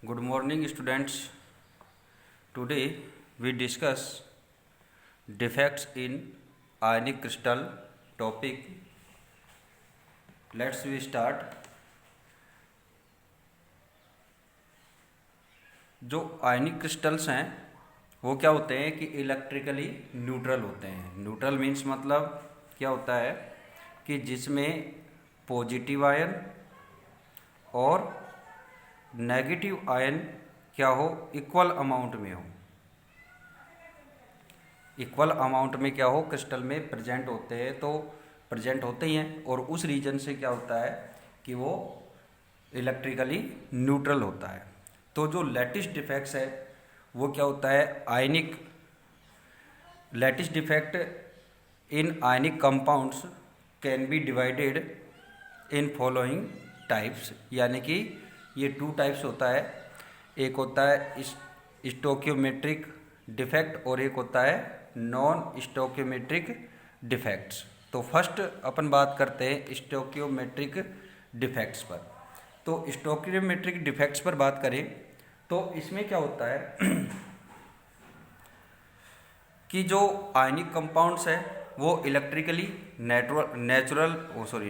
Good morning, students. Today we discuss defects in ionic crystal topic. Let's we start. जो आयनिक crystals हैं वो क्या होते हैं कि इलेक्ट्रिकली न्यूट्रल होते हैं। न्यूट्रल मीन्स मतलब क्या होता है कि जिसमें पॉजिटिव आयन और नेगेटिव आयन क्या हो, इक्वल अमाउंट में हो। इक्वल अमाउंट में क्या हो, क्रिस्टल में प्रेजेंट होते हैं, तो प्रेजेंट होते ही हैं और उस रीजन से क्या होता है कि वो इलेक्ट्रिकली न्यूट्रल होता है। तो जो लैटिस डिफेक्ट्स है वो क्या होता है, ionic lattice defect in ionic compounds can be divided in following types, यानी कि ये 2 टाइप्स होता है। एक होता है स्टोकियोमेट्रिक डिफेक्ट और एक होता है नॉन स्टोकियोमेट्रिक डिफेक्ट्स। तो फर्स्ट अपन बात करते हैं स्टोकियोमेट्रिक डिफेक्ट्स पर। तो स्टोकियोमेट्रिक डिफेक्ट्स पर बात करें तो इसमें क्या होता है कि जो आयनिक कंपाउंड्स है वो इलेक्ट्रिकली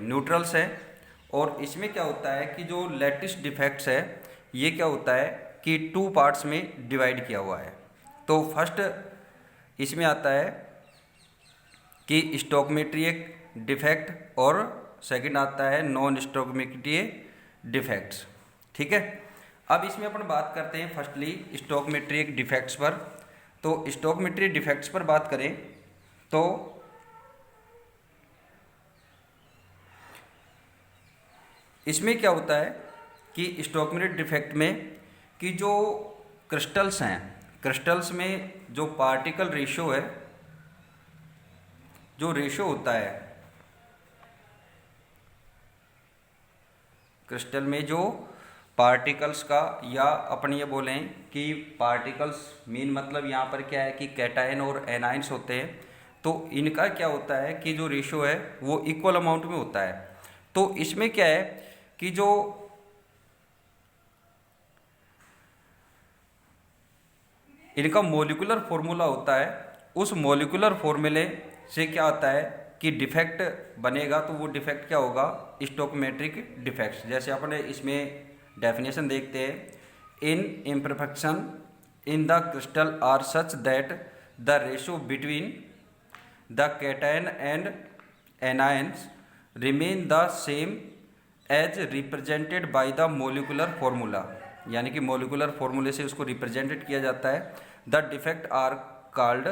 न्यूट्रल्स है। और इसमें क्या होता है कि जो लैटिस डिफेक्ट्स है ये क्या होता है कि 2 पार्ट्स में डिवाइड किया हुआ है। तो फर्स्ट इसमें आता है कि स्टोकियोमेट्रिक डिफेक्ट और सेकंड आता है नॉन स्टोकियोमेट्रिक डिफेक्ट्स। ठीक है, अब इसमें अपन बात करते हैं फर्स्टली स्टोकियोमेट्रिक डिफेक्ट्स पर। तो स्टोकियोमेट्रिक डिफेक्ट्स पर बात करें तो इसमें क्या होता है कि स्टोकियोमेट्रिक डिफेक्ट में कि जो क्रिस्टल्स हैं, क्रिस्टल्स में जो पार्टिकल रेशियो है, जो रेशियो होता है क्रिस्टल में जो पार्टिकल्स का, या अपन ये बोलें कि पार्टिकल्स मीन मतलब यहाँ पर क्या है कि कैटायन और एनायंस होते हैं, तो इनका क्या होता है कि जो रेशियो है वो इक्वल अमाउंट में होता है। तो इसमें क्या है कि जो इनका मॉलिक्यूलर फॉर्मूला होता है, उस मॉलिक्यूलर फॉर्मूले से क्या होता है कि डिफेक्ट बनेगा। तो वो डिफेक्ट क्या होगा, स्टोकियोमेट्रिक डिफेक्ट्स। जैसे अपने इसमें डेफिनेशन देखते हैं, in imperfection in the crystal are such that the ratio between the cation and anions remain the same as represented by the molecular formula, यानी कि मॉलिक्यूलर फॉर्मूले से उसको रिप्रेजेंटेड किया जाता है। The defect are called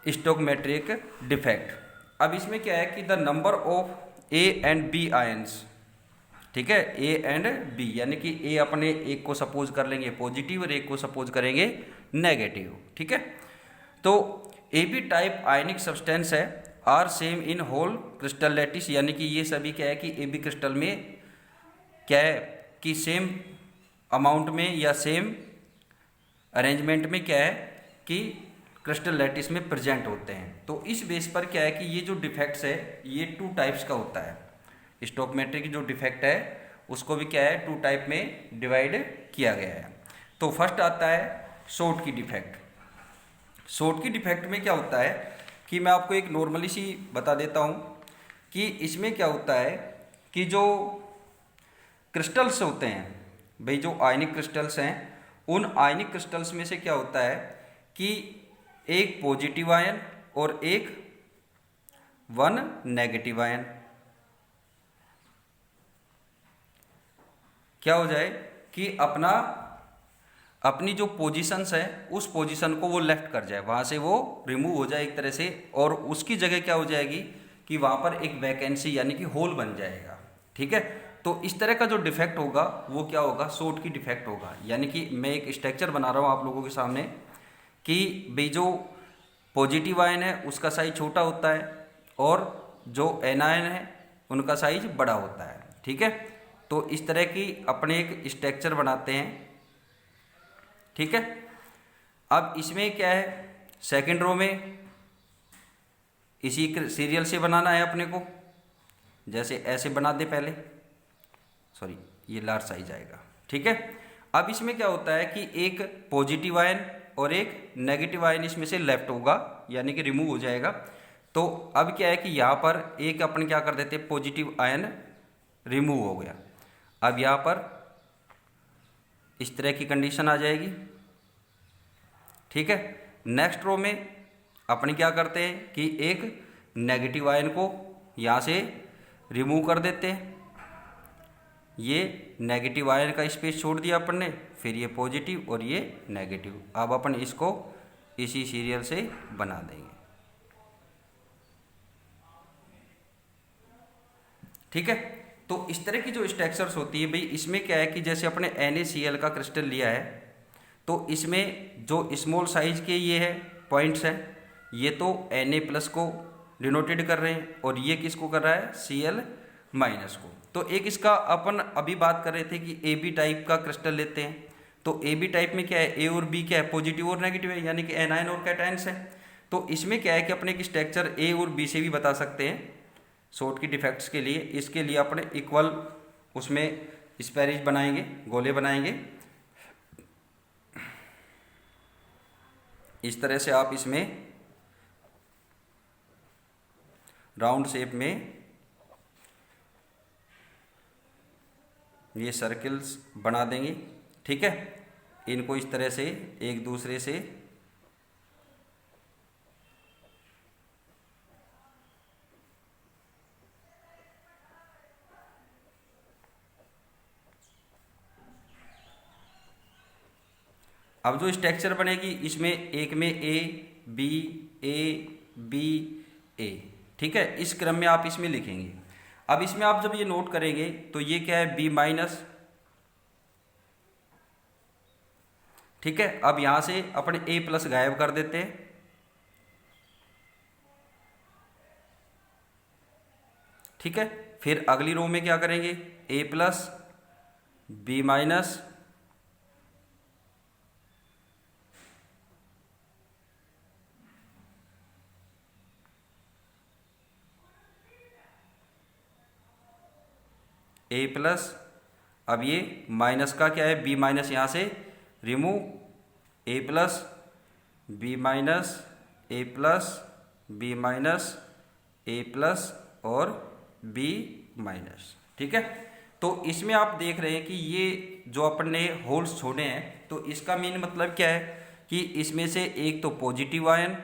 stoichiometric defect. अब इसमें क्या है कि the number of A and B ions, ठीक है, ए एंड बी, यानी कि ए अपने एक को सपोज कर लेंगे पॉजिटिव और एक को सपोज करेंगे नेगेटिव। ठीक है, तो A B type ionic substance है are same in whole crystal lattice, यानी कि ये सभी क्या है कि ए बी क्रिस्टल में क्या है कि सेम अमाउंट में या सेम अरेंजमेंट में क्या है कि क्रिस्टल लैटिस में प्रेजेंट होते हैं। तो इस बेस पर क्या है कि ये जो डिफेक्ट्स है ये 2 टाइप्स का होता है। स्टोकियोमेट्रिक जो डिफेक्ट है उसको भी क्या है 2 टाइप में डिवाइड किया गया है। तो फर्स्ट आता है शॉर्ट की डिफेक्ट। शॉर्ट की डिफेक्ट में क्या होता है कि मैं आपको एक नॉर्मली सी बता देता हूँ कि इसमें क्या होता है कि जो क्रिस्टल्स होते हैं भाई, जो आयनिक क्रिस्टल्स हैं, उन आयनिक क्रिस्टल्स में से क्या होता है कि एक पॉजिटिव आयन और एक 1 नेगेटिव आयन क्या हो जाए कि अपनी जो पोजीशंस है उस पोजीशन को वो लेफ्ट कर जाए, वहाँ से वो रिमूव हो जाए एक तरह से, और उसकी जगह क्या हो जाएगी कि वहाँ पर एक वैकेंसी यानी कि होल बन जाएगा। ठीक है, तो इस तरह का जो डिफेक्ट होगा वो क्या होगा, शॉर्ट की डिफेक्ट होगा। यानी कि मैं एक स्ट्रक्चर बना रहा हूँ आप लोगों के सामने कि भाई जो पॉजिटिव आयन है उसका साइज छोटा होता है और जो एनायन है उनका साइज बड़ा होता है। ठीक है, तो इस तरह की अपने एक स्ट्रक्चर बनाते हैं। ठीक है, अब इसमें क्या है, सेकंड रो में इसी सीरियल से बनाना है अपने को, जैसे ऐसे बना दे पहले, सॉरी ये लार्ज साइज आएगा। ठीक है, अब इसमें क्या होता है कि एक पॉजिटिव आयन और एक नेगेटिव आयन इसमें से लेफ्ट होगा, यानी कि रिमूव हो जाएगा। तो अब क्या है कि यहाँ पर एक अपन क्या कर देते हैं, पॉजिटिव आयन रिमूव हो गया। अब यहाँ पर इस तरह की कंडीशन आ जाएगी, ठीक है। नेक्स्ट रो में अपन क्या करते हैं कि एक नेगेटिव आयन को यहाँ से रिमूव कर देते हैं। ये नेगेटिव आयन का स्पेस छोड़ दिया अपन ने, फिर ये पॉजिटिव और ये नेगेटिव। अब अपन इसको इसी सीरियल से बना देंगे, ठीक है। तो इस तरह की जो स्ट्रक्चर्स होती है भाई, इसमें क्या है कि जैसे अपने NaCl का क्रिस्टल लिया है, तो इसमें जो स्मॉल साइज के ये है पॉइंट्स हैं, ये तो Na+ को डिनोटेड कर रहे हैं और ये किसको कर रहा है, Cl- को। तो एक इसका अपन अभी बात कर रहे थे कि AB टाइप का क्रिस्टल लेते हैं। तो AB टाइप में क्या है, A और B क्या है, पॉजिटिव और नेगेटिव है, यानी कि एनायन और कैटायंस है। तो इसमें क्या है कि अपने एक स्ट्रक्चर A और B से भी बता सकते हैं शॉर्ट की डिफेक्ट्स के लिए। इसके लिए अपने इक्वल उसमें स्पेरिज बनाएंगे, गोले बनाएंगे। इस तरह से आप इसमें राउंड शेप में ये सर्कल्स बना देंगे, ठीक है। इनको इस तरह से एक दूसरे से अब जो स्ट्रक्चर बनेगी इसमें एक में A B A B A, ठीक है। इस क्रम में आप इसमें लिखेंगे। अब इसमें आप जब ये नोट करेंगे तो ये क्या है, B-, ठीक है। अब यहां से अपने A+ गायब कर देते हैं, ठीक है। फिर अगली रो में क्या करेंगे, A+, B-, A+, अब ये माइनस का क्या है, B- यहाँ से remove, A+, B-, A+, B-, A+ और B-, ठीक है। तो इसमें आप देख रहे हैं कि ये जो अपन ने होल्स छोड़े हैं, तो इसका मेन मतलब क्या है कि इसमें से एक तो पॉजिटिव आयन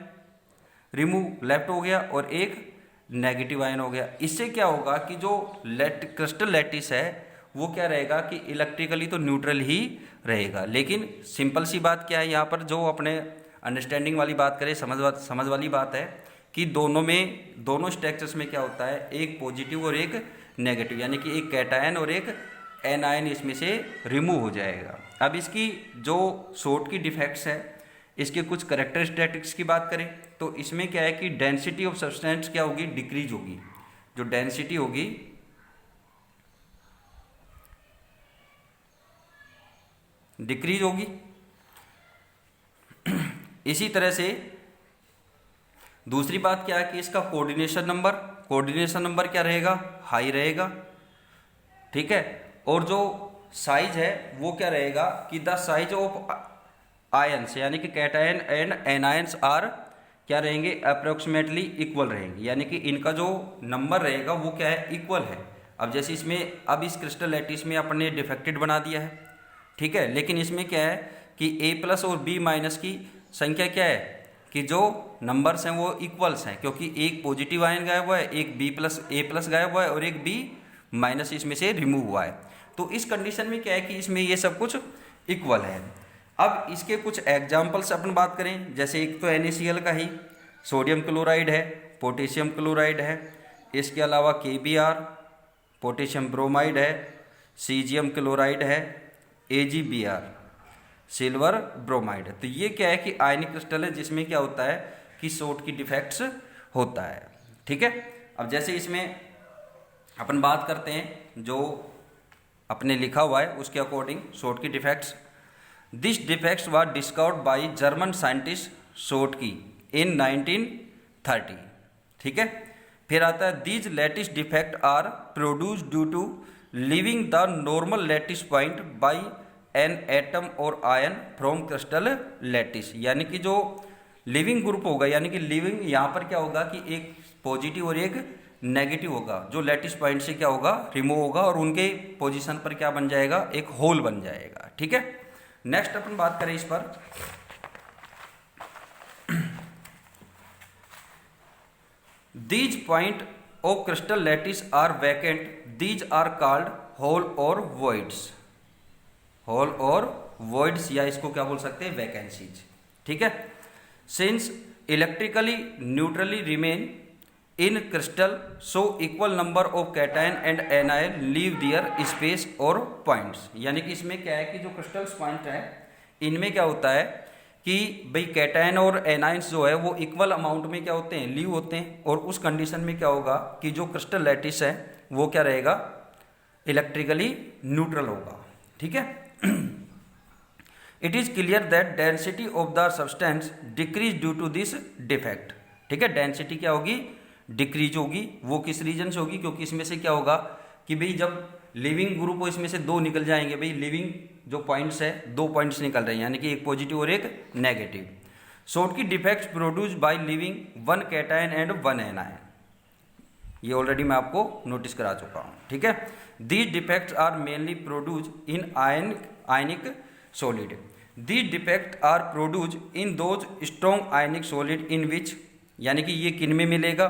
रिमूव लेफ्ट हो गया और एक नेगेटिव आयन हो गया। इससे क्या होगा कि जो क्रिस्टल लैटिस है वो क्या रहेगा कि इलेक्ट्रिकली तो न्यूट्रल ही रहेगा। लेकिन सिंपल सी बात क्या है, यहाँ पर जो अपने अंडरस्टैंडिंग वाली बात करें, समझ वाली बात है कि दोनों स्ट्रक्चर्स में क्या होता है, एक पॉजिटिव और एक नेगेटिव, यानी कि एक कैटायन और एक एनायन इसमें से रिमूव हो जाएगा। अब इसकी जो शॉर्ट की डिफेक्ट्स है, इसके कुछ कैरेक्टरिस्टिक्स की बात करें तो इसमें क्या है कि डेंसिटी ऑफ सब्सटेंस क्या होगी, डिक्रीज होगी। जो डेंसिटी होगी डिक्रीज होगी। इसी तरह से दूसरी बात क्या है कि इसका कोऑर्डिनेशन नंबर क्या रहेगा, हाई रहेगा, ठीक है। और जो साइज है वो क्या रहेगा कि द साइज ऑफ आयंस, यानी कि कैटायन एंड एनायंस आर क्या रहेंगे, अप्रोक्सीमेटली इक्वल रहेंगे, यानी कि इनका जो नंबर रहेगा वो क्या है, इक्वल है। अब जैसे इसमें अब इस क्रिस्टल लैटिस में अपने डिफेक्टेड बना दिया है, ठीक है। लेकिन इसमें क्या है कि A+ और B- की संख्या क्या है कि जो नंबर्स हैं वो इक्वल्स हैं, क्योंकि एक पॉजिटिव आयन गायब हुआ है, एक A+ गायब हुआ है और एक B- इसमें से रिमूव हुआ है। तो इस कंडीशन में क्या है कि इसमें ये सब कुछ इक्वल है। अब इसके कुछ एग्जाम्पल्स अपन बात करें, जैसे एक तो NaCl का ही सोडियम क्लोराइड है, पोटेशियम क्लोराइड है, इसके अलावा KBr, पोटेशियम ब्रोमाइड है, सीजियम क्लोराइड है, AgBr, सिल्वर ब्रोमाइड है। तो ये क्या है कि आयनिक क्रिस्टल है जिसमें क्या होता है कि शॉर्ट की डिफेक्ट्स होता है, ठीक है। अब जैसे इसमें अपन बात करते हैं जो अपने लिखा हुआ है उसके according Schottky defects. This defects was discovered by German scientist Schottky in 1930, ठीक है। फिर आता है these lattice defect are produce due to leaving the normal lattice point by an atom और आयन फ्रॉम क्रिस्टल लैटिस, यानी कि जो leaving group होगा, यानी कि लिविंग यहाँ पर क्या होगा कि एक पॉजिटिव और एक नेगेटिव होगा, जो लैटिस पॉइंट से क्या होगा रिमूव होगा और उनके पोजीशन पर क्या बन जाएगा, एक होल बन जाएगा। ठीक है, नेक्स्ट अपन बात करें इस पर, these point of crystal lattice are vacant, these are called hole और वॉइड्स, होल और वॉइड्स, या इसको क्या बोल सकते हैं, वैकेंसीज। ठीक है, since electrically neutrally remain in crystal, so equal number of cation and anion leave their space और पॉइंट्स, यानी कि इसमें क्या है कि जो क्रिस्टल्स पॉइंट है इनमें क्या होता है कि भाई कैटायन और एनायंस जो है वो इक्वल अमाउंट में क्या होते हैं, लीव होते हैं, और उस कंडीशन में क्या होगा कि जो क्रिस्टल लैटिस है वो क्या रहेगा, इलेक्ट्रिकली न्यूट्रल होगा। ठीक है, it is clear that density of the substance decrease due to this defect. ठीक है, डेंसिटी क्या होगी, डिक्रीज होगी, वो किस रीजन से होगी, क्योंकि इसमें से क्या होगा कि भाई जब लिविंग ग्रुप हो इसमें से दो निकल जाएंगे, भाई लिविंग जो पॉइंट्स है दो पॉइंट्स निकल रहे हैं, यानी कि एक पॉजिटिव और एक negative. Schottky defects produce by living one cation and one anion, ये ऑलरेडी मैं आपको नोटिस करा चुका हूँ। ठीक है, these defects are mainly produce in ionic solid, these defect are produce in those strong ionic solid in which, यानी कि ये किन में मिलेगा,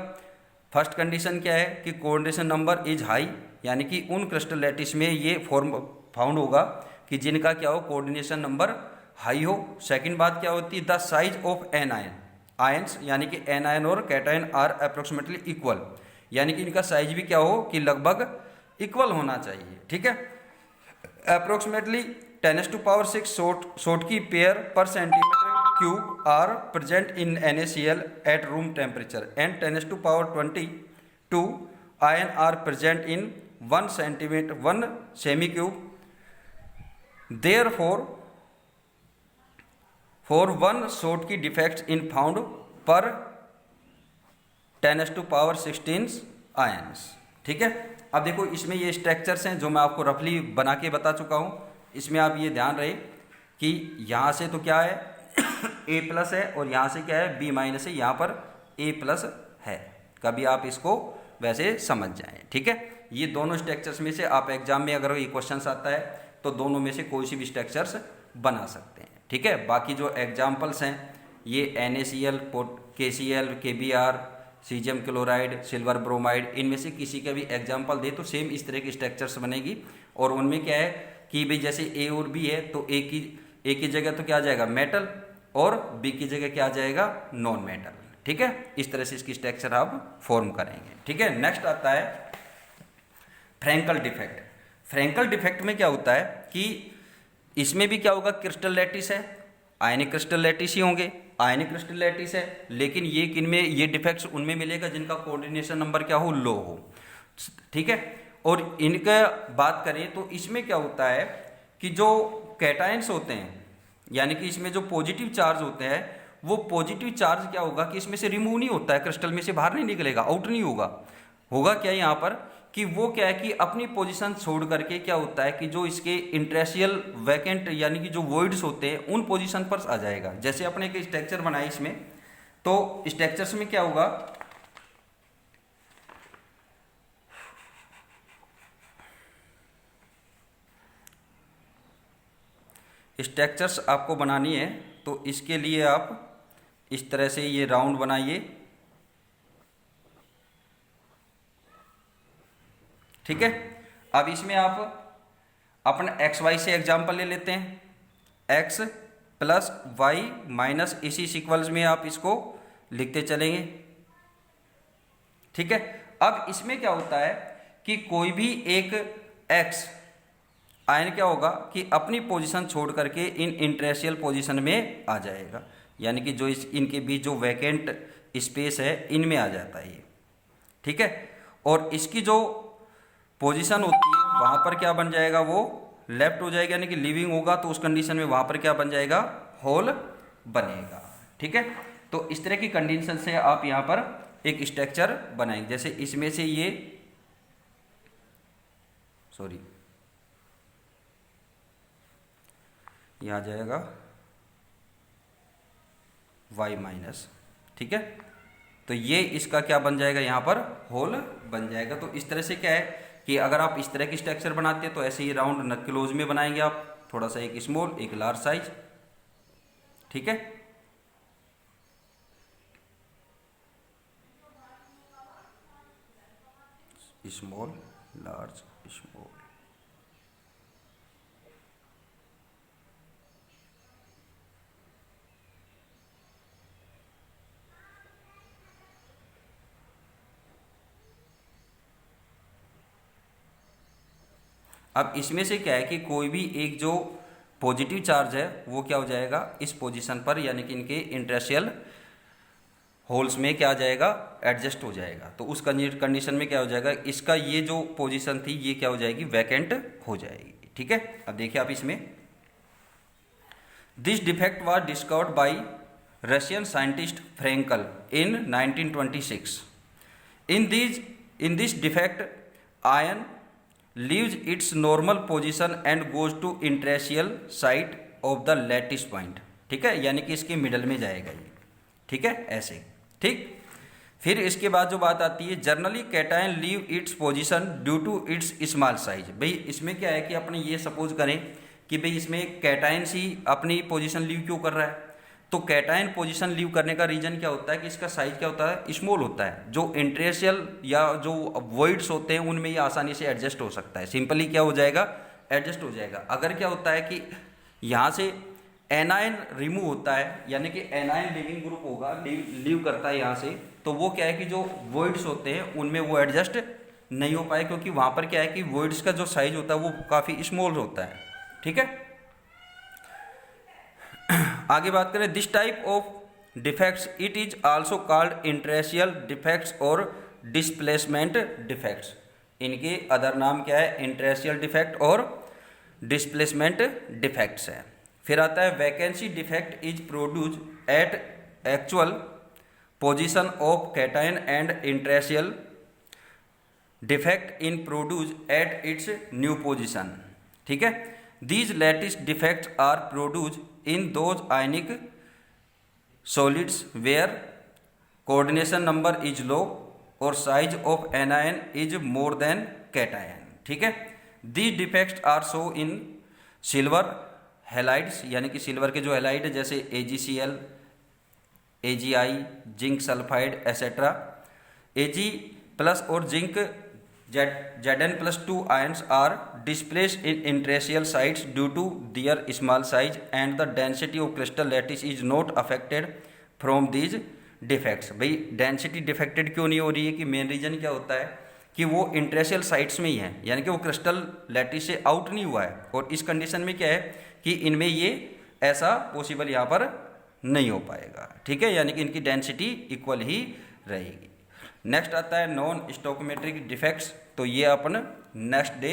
फर्स्ट कंडीशन क्या है कि कोऑर्डिनेशन नंबर इज हाई, यानी कि उन क्रिस्टल लैटिस में ये फॉर्म फाउंड होगा कि जिनका क्या हो, कोऑर्डिनेशन नंबर हाई हो। सेकंड बात क्या होती है, the size of anions, यानी कि एन आयन और कैटायन आर अप्रोक्सीमेटली इक्वल, यानी कि इनका साइज भी क्या हो कि लगभग इक्वल होना चाहिए। ठीक है, approximately 10⁶ Schottky pair per centimetre cube are present in NaCl at room temperature and 10⁻22 ion are present in 1 सेमी cube. Therefore, for one shot की defects in found per 10⁻16 ions. ठीक है, अब देखो इसमें ये स्ट्रक्चर्स हैं जो मैं आपको रफली बना के बता चुका हूँ, इसमें आप ये ध्यान रहे कि यहाँ से तो क्या है A+ है और यहाँ से क्या है B- है, यहाँ पर A+ है, कभी आप इसको वैसे समझ जाएं। ठीक है, ये दोनों स्ट्रक्चर्स में से आप एग्जाम में अगर ये क्वेश्चन आता है तो दोनों में से कोई सी भी स्ट्रक्चर्स बना सकते हैं। ठीक है, बाकी जो एग्जाम्पल्स हैं ये NaCl, KCl, KBr, caesium chloride, silver bromide, इनमें से किसी का भी एग्जाम्पल दे तो सेम इस तरह की स्ट्रक्चर्स बनेगी, और उनमें क्या है कि भाई जैसे A और B है तो A की जगह तो क्या आ जाएगा मेटल और B की जगह क्या आ जाएगा नॉन मेटल। ठीक है, इस तरह से इसकी स्ट्रक्चर आप फॉर्म करेंगे। ठीक है, नेक्स्ट आता है फ्रैंकल डिफेक्ट। फ्रैंकल डिफेक्ट में क्या होता है कि इसमें भी क्या होगा, क्रिस्टल लैटिस है, आयनिक क्रिस्टल लैटिस ही होंगे, आयनिक क्रिस्टल लैटिस है, लेकिन ये किन में, ये डिफेक्ट्स उनमें मिलेगा जिनका कोऑर्डिनेशन नंबर क्या हो, लो हो। ठीक है, और इनका बात करें तो इसमें क्या होता है कि जो कैटायंस होते हैं, यानी कि इसमें जो पॉजिटिव चार्ज होते हैं, वो पॉजिटिव चार्ज क्या होगा कि इसमें से रिमूव नहीं होता है, क्रिस्टल में से बाहर नहीं निकलेगा, आउट नहीं होगा। होगा क्या यहाँ पर कि वो क्या है कि अपनी पोजीशन छोड़ करके क्या होता है कि जो इसके इंटरेशियल वैकेंट यानी कि जो वॉइड्स होते हैं उन पोजीशन पर आ जाएगा। जैसे अपने एक स्ट्रक्चर बनाए इसमें, तो स्ट्रक्चर्स में क्या होगा, स्ट्रक्चर्स आपको बनानी है तो इसके लिए आप इस तरह से ये राउंड बनाइए। ठीक है, अब इसमें आप अपना XY से एग्जाम्पल ले लेते हैं, X + Y - इसी सीक्वेंस में आप इसको लिखते चलेंगे। ठीक है, अब इसमें क्या होता है कि कोई भी एक X आयन क्या होगा कि अपनी पोजीशन छोड़ करके इन इंटरेशियल पोजीशन में आ जाएगा, यानी कि जो इनके बीच जो वैकेंट स्पेस है इनमें आ जाता है ये। ठीक है, और इसकी जो पोजीशन होती है वहाँ पर क्या बन जाएगा, वो लेफ्ट हो जाएगा, यानी कि लिविंग होगा तो उस कंडीशन में वहाँ पर क्या बन जाएगा, होल बनेगा। ठीक है, तो इस तरह की कंडीशन से आप यहाँ पर एक स्ट्रक्चर बनाएंगे। जैसे इसमें से ये यहाँ जाएगा y माइनस, ठीक है। तो ये इसका क्या बन जाएगा, यहाँ पर होल बन जाएगा। तो इस तरह से क्या है कि अगर आप इस तरह की स्ट्रक्चर बनाते हैं तो ऐसे ही राउंड नक्लोज में बनाएंगे आप, थोड़ा सा एक स्मॉल एक लार्ज साइज, ठीक है। स्मॉल लार्ज स्मॉल, अब इसमें से क्या है कि कोई भी एक जो पॉजिटिव चार्ज है वो क्या हो जाएगा इस पोजीशन पर, यानी कि इनके इंटरेशियल होल्स में क्या आ जाएगा, एडजस्ट हो जाएगा। तो उस कंडीशन में क्या हो जाएगा, इसका ये जो पोजीशन थी ये क्या हो जाएगी, वैकेंट हो जाएगी, ठीक है। अब देखिए आप इसमें, this defect was discovered by Russian scientist Frenkel in 1926। In this defect ion leaves its normal position and goes to interstitial site of the lattice point, ठीक है, यानी कि इसके मिडल में जाएगा ये, ठीक है, ऐसे, ठीक। फिर इसके बाद जो बात आती है, generally cation leave its position due to its small size. भाई इसमें क्या है कि अपने ये सपोज करें कि भाई इसमें कैटायन ही अपनी पोजीशन लीव क्यों कर रहा है, तो कैटायन पोजीशन लीव करने का रीजन क्या होता है कि इसका साइज क्या होता है, स्मॉल होता है। जो इंटरेशियल या जो वॉइड्स होते हैं उनमें ये आसानी से एडजस्ट हो सकता है, सिंपली क्या हो जाएगा, एडजस्ट हो जाएगा। अगर क्या होता है कि यहाँ से एनायन रिमूव होता है, यानी कि एनायन लिविंग ग्रुप होगा, लीव करता है यहाँ से, तो वो क्या है कि जो वॉइड्स होते हैं उनमें वो एडजस्ट नहीं हो पाए, क्योंकि वहाँ पर क्या है कि वॉइड्स का जो साइज होता है वो काफ़ी स्मॉल होता है, ठीक है। आगे बात करें, this type of defects it is also called interstitial defects और डिस्प्लेसमेंट डिफेक्ट्स। इनके अदर नाम क्या है, इंटरेशियल डिफेक्ट और डिस्प्लेसमेंट डिफेक्ट्स है। फिर आता है vacancy defect is produce at actual position of cation and interstitial defect in produce at its new position, ठीक है। These lattice defects are produced in those ionic solids where coordination number is low or size of anion is more than cation, ठीक है। These defects are shown in silver halides, यानी कि silver के जो halide है जैसे AgCl, AgI, zinc sulphide etcetera. Ag plus और zinc Zn+2 ions are displaced in interstitial sites due to their small size and the density of crystal lattice is not affected from these defects। भाई density defected क्यों नहीं हो रही है कि main reason क्या होता है कि वो इंटरेशियल साइट्स में ही है, यानी कि वो क्रिस्टल लैटिस से आउट नहीं हुआ है। और इस कंडीशन में क्या है कि इनमें ये ऐसा पॉसिबल यहाँ पर नहीं हो पाएगा, ठीक है, यानी कि इनकी डेंसिटी इक्वल ही रहेगी। नेक्स्ट आता है नॉन स्टोकोमेट्रिक डिफेक्ट्स। तो ये अपन नेक्स्ट डे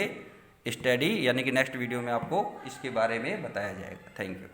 स्टडी यानी कि नेक्स्ट वीडियो में आपको इसके बारे में बताया जाएगा। Thank you.